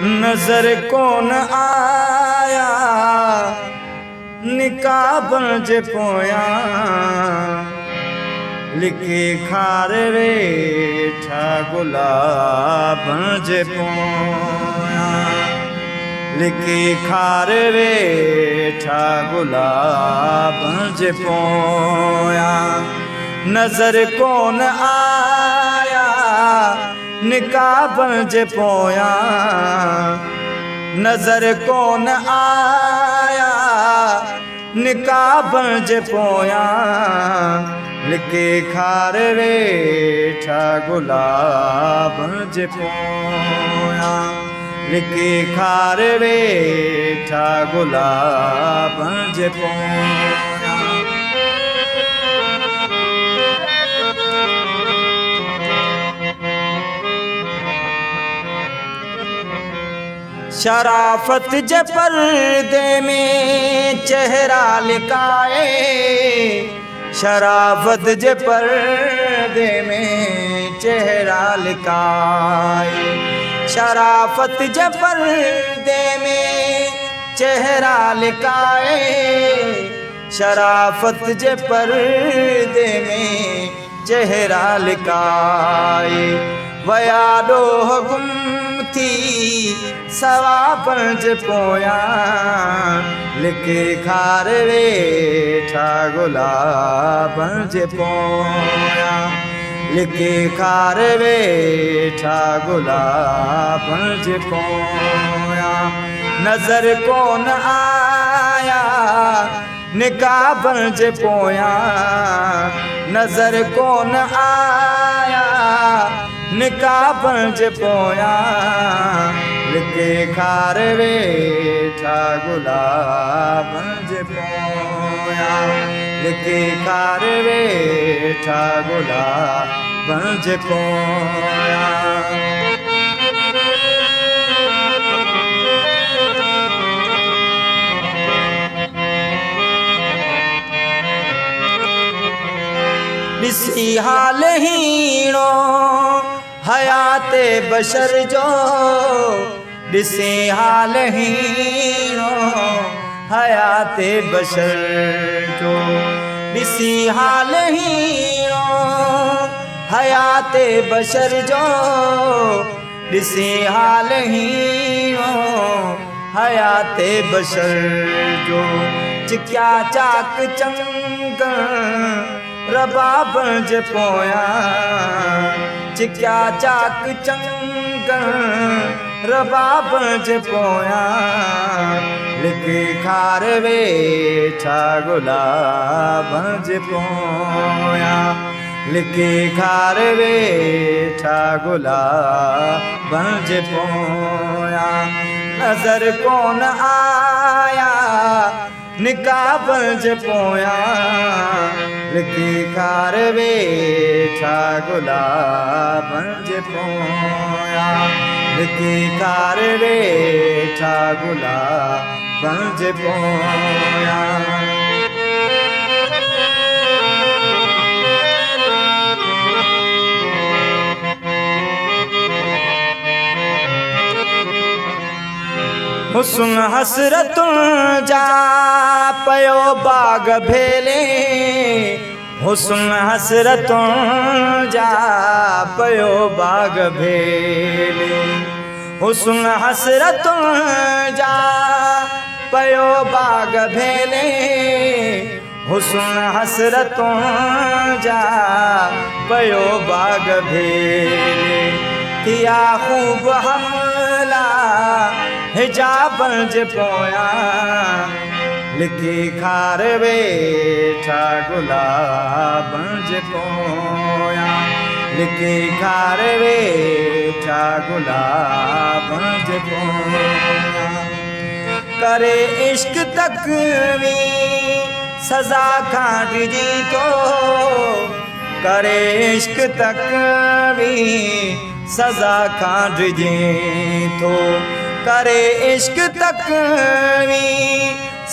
नजर कौन आया निकाब जे पोया लिखी खार वेठा गुलाब जे पोया लिखी खार वेठा गुलाब जे पोया नजर कौन आया निकाब जे पोया नजर कौन आया निकाब जे पोया लिखे खार वेठा गुलाब जे पोया लिखे खार वेठा गुलाब जे पोया शराफत जे पर्दे में चेहरा लिकाए शराफत जे पर्दे में चेहरा लिकाए शराफत जे पर्दे में चेहरा लिकाए शराफत जे पर्दे में चेहरा लिकाए वयाडो गुम थी सवाब जे पोया लिखे खार वेठा गुलाब जे पोया लिखे खार वेठा गुलाब जे पोया नजर कौन आया निकाब जे पोया नजर कौन आया निकाब जे पोया लिखे खार वेठा गुलाब जे पोया लिखे खार वेठा गुलाब जे पोया ॾिसी हाल हीणो हयाते बशर जो ॾिसी हाल हीणो हयाते बशर जो ॾिसी हाल हीणो हयाते बशर जो ॾिसी हाल हीणो हयाते बशर जो चिक्या चाक चंग रबाब जे पोया चिक्या चाक चंग रबाब जे पोया लिखे खार वेठा गुलाब जे पोया लिखे खार वेठा गुलाब जे पोया नजर कौन आया निकाब जे पोया लिखे खार वेठा गुलाब जे पोया लिखे खार वेठा गुलाब जे पोया हुस्न हसरतुन जा पयो बाग भेले हुस्न हसरतुन जा पयो बाग भेले हुस्न हसरतुन जा पयो बाग भेले हुस्न हसरतुन जा पयो बाग भेले थिया खूब हमला हिजाब जे पोया लिखी खार वेठा गुलाब जे पोया लिखी खार वेठा गुलाब जे पोया करे इश्क तकवी सजा खाटिजी तो करे इश्क तकवी सजा खाटिजी तो करे इश्क तकवी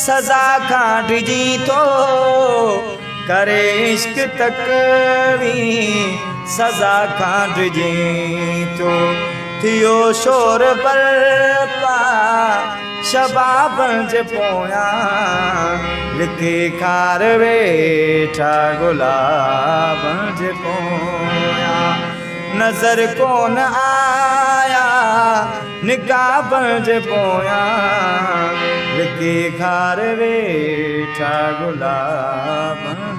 सजा खाटिजी तो करे इश्क तकवी सजा खाटिजी तो थियो शोर बरपा शबाबनि जे पोयां लिकी खार वेठा गुलाबनि जे पोयां नज़र कोन आया निकाबनि जे पोयां लिकी खार वेठा गुलाबनि